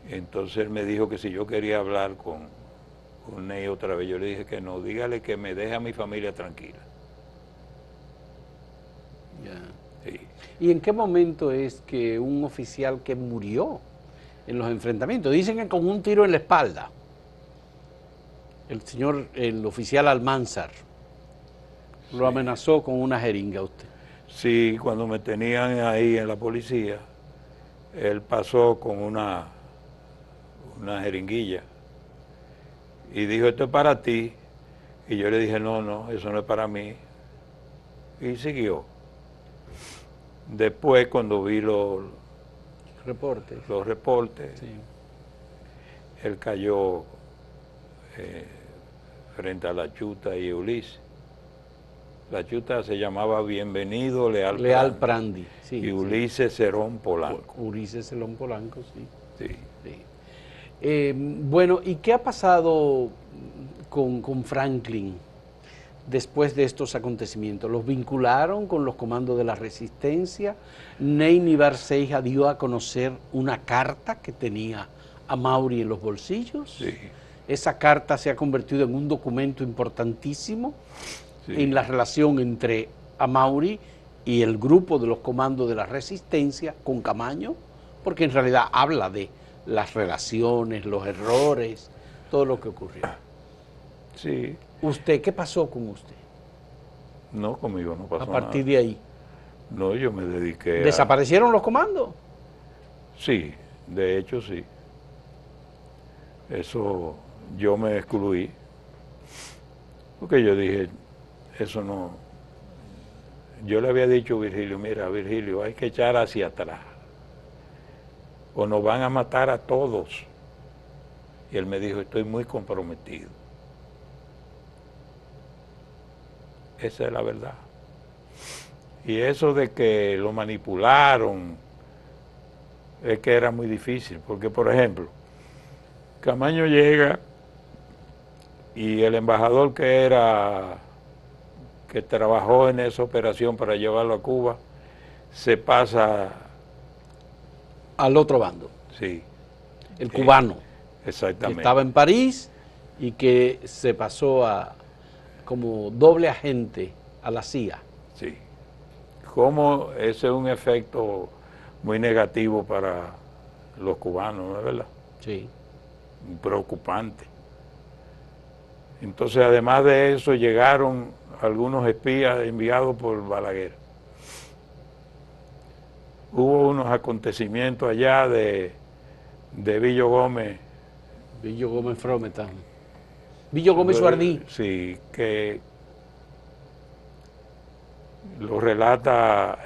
Entonces él me dijo que si yo quería hablar con Ney otra vez, yo le dije que no, dígale que me deje a mi familia tranquila. Ya. Sí. ¿Y en qué momento es que un oficial que murió en los enfrentamientos, dicen que con un tiro en la espalda, el oficial Almanzar, lo amenazó con una jeringa a usted? Sí, cuando me tenían ahí en la policía, él pasó con una jeringuilla y dijo, esto es para ti. Y yo le dije, no, eso no es para mí. Y siguió. Después, cuando vi los reportes, sí. Él cayó frente a La Chuta y Ulises. La Chuta se llamaba Bienvenido Leal Prandi. Sí, y Ulises Cerón Polanco. Ulises Cerón Polanco, sí. Sí. Sí. Bueno, ¿y qué ha pasado con Franklin después de estos acontecimientos? ¿Los vincularon con los comandos de la resistencia? Ney Nivar Seija dio a conocer una carta que tenía a Mauri en los bolsillos. Sí. Esa carta se ha convertido en un documento importantísimo en la relación entre Amauri y el grupo de los comandos de la resistencia con Camaño, porque en realidad habla de las relaciones, los errores, todo lo que ocurrió. Sí. ¿Usted qué pasó con usted? No, conmigo no pasó nada. A partir de ahí. No, yo me dediqué ¿Desaparecieron los comandos? Sí, de hecho sí. Eso yo me excluí, porque yo dije, eso no. Yo le había dicho a Virgilio, mira, Virgilio, hay que echar hacia atrás, o nos van a matar a todos. Y él me dijo, estoy muy comprometido. Esa es la verdad. Y eso de que lo manipularon, es que era muy difícil, porque por ejemplo, Camaño llega y el embajador que trabajó en esa operación para llevarlo a Cuba, se pasa al otro bando. Sí. El cubano. Exactamente. Que estaba en París y que se pasó como doble agente a la CIA. Sí. Como ese es un efecto muy negativo para los cubanos, ¿no es verdad? Sí. Preocupante. Entonces, además de eso, llegaron algunos espías enviados por Balaguer. Hubo unos acontecimientos allá de Villo Gómez Billo Gómez Frometán. Billo Gómez Suardí. Sí, que lo relata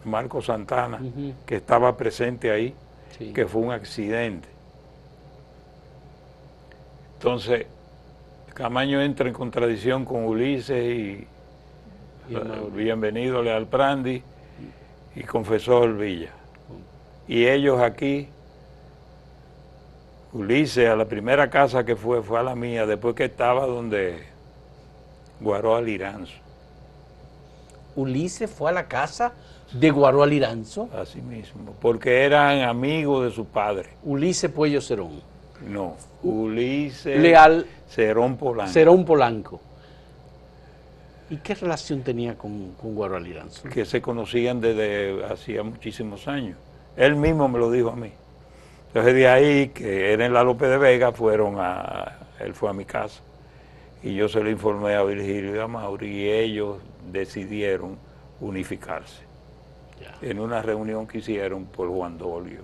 Marco Santana, que estaba presente ahí, Sí. que fue un accidente. Entonces, Camaño entra en contradicción con Ulises y Bienvenido Leal Prandi y Confesor Villa. Y ellos aquí, Ulises a la primera casa que fue a la mía, después que estaba donde Guaró Aliranzo. Ulises fue a la casa de Guaró Aliranzo. Así mismo, porque eran amigos de su padre. Ulises Puello Cerón. No, Ulises Leal Cerón Polanco. Cerón Polanco. ¿Y qué relación tenía con Guaró Aliranzo? Que se conocían desde hacía muchísimos años. Él mismo me lo dijo a mí. Entonces de ahí, que era en la López de Vega, él fue a mi casa. Y yo se lo informé a Virgilio y a Mauri y ellos decidieron unificarse. Ya. En una reunión que hicieron por Juan Dolio.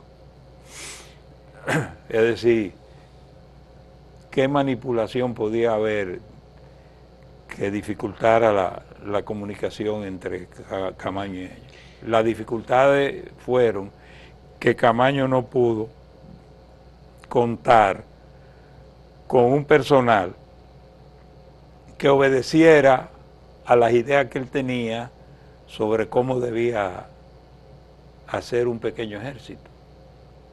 Es decir, ¿qué manipulación podía haber que dificultara la comunicación entre Camaño y ellos? Las dificultades fueron que Camaño no pudo contar con un personal que obedeciera a las ideas que él tenía sobre cómo debía hacer un pequeño ejército.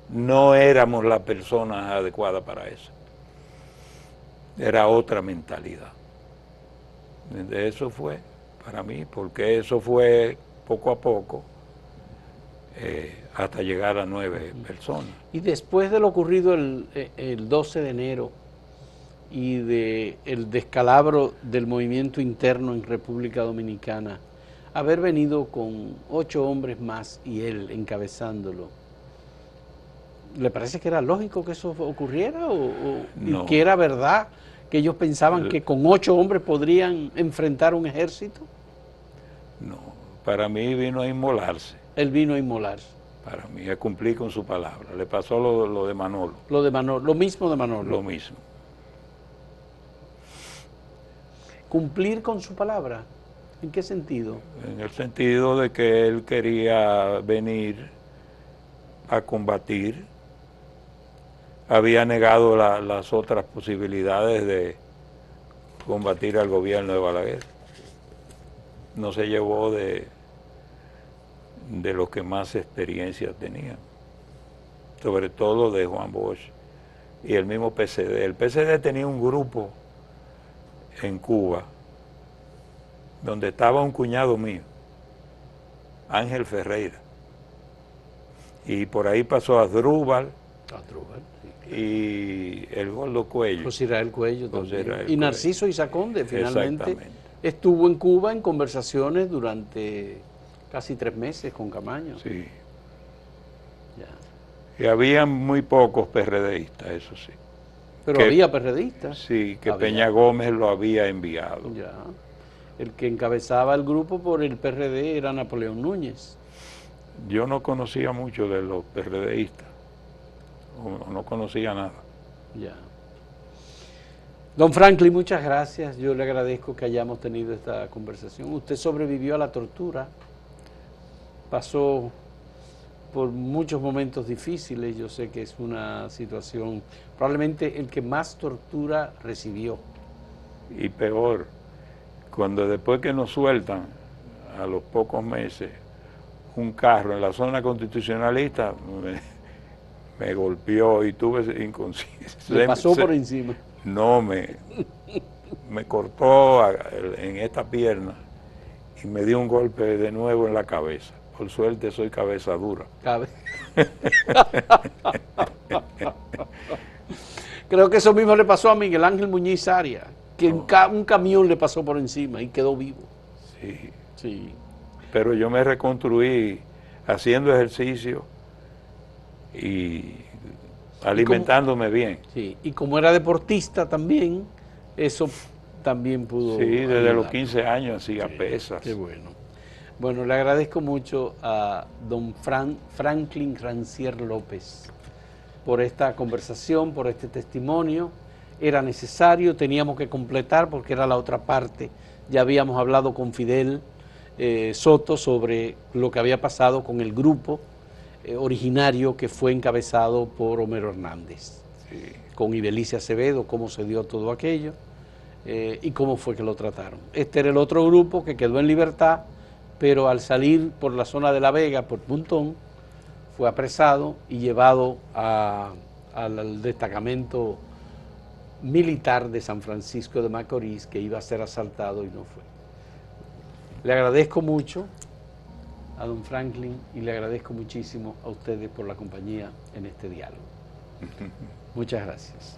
No éramos las personas adecuadas para eso. Era otra mentalidad. Eso fue para mí, porque eso fue poco a poco hasta llegar a 9 personas. Y después de lo ocurrido el 12 de enero y del descalabro del movimiento interno en República Dominicana, haber venido con 8 hombres más y él encabezándolo, ¿le parece que era lógico que eso ocurriera No. y que era verdad que ellos pensaban que con 8 hombres podrían enfrentar un ejército? No, para mí vino a inmolarse. Él vino a inmolarse. Para mí, a cumplir con su palabra. Le pasó lo de Manolo. Lo de Manolo, lo mismo de Manolo. Lo mismo. ¿Cumplir con su palabra? ¿En qué sentido? En el sentido de que él quería venir a combatir. Había negado las otras posibilidades de combatir al gobierno de Balaguer. No se llevó de los que más experiencia tenían, sobre todo de Juan Bosch y el mismo PCD. El PCD tenía un grupo en Cuba donde estaba un cuñado mío, Ángel Ferreira, y por ahí pasó Asdrúbal y el Gordo Cuello. José Israel Cuello también. Y Narciso Isaconde finalmente estuvo en Cuba en conversaciones durante casi 3 meses con Camaño. Sí. Ya. Y había muy pocos PRDistas, eso sí. Pero había PRDistas. Sí, que Peña Gómez lo había enviado. Ya. El que encabezaba el grupo por el PRD era Napoleón Núñez. Yo no conocía mucho de los PRDistas, no conocía nada. Ya. Don Franklin, muchas gracias. Yo le agradezco que hayamos tenido esta conversación. Usted sobrevivió a la tortura, pasó por muchos momentos difíciles. Yo sé que es una situación, probablemente el que más tortura recibió. Y peor, cuando después que nos sueltan, a los pocos meses, un carro en la zona constitucionalista me golpeó y tuve inconsciencia. ¿Le pasó por encima? No, me cortó en esta pierna y me dio un golpe de nuevo en la cabeza. Por suerte soy cabeza dura. Creo que eso mismo le pasó a Miguel Ángel Muñiz Arias, que un camión le pasó por encima y quedó vivo. Sí. Sí. Pero yo me reconstruí haciendo ejercicio y alimentándome bien. Sí, y como era deportista también, eso también pudo Sí, desde ayudar. los 15 años hacía pesas. Qué bueno. Bueno, le agradezco mucho a don Franklin Rancière López por esta conversación, por este testimonio. Era necesario, teníamos que completar porque era la otra parte. Ya habíamos hablado con Fidel Soto sobre lo que había pasado con el grupo originario que fue encabezado por Homero Hernández, sí, con Ibelice Acevedo, cómo se dio todo aquello y cómo fue que lo trataron. Este era el otro grupo que quedó en libertad, pero al salir por la zona de La Vega, por Puntón, fue apresado y llevado al destacamento militar de San Francisco de Macorís, que iba a ser asaltado y no fue. Le agradezco mucho a don Franklin y le agradezco muchísimo a ustedes por la compañía en este diálogo. Muchas gracias.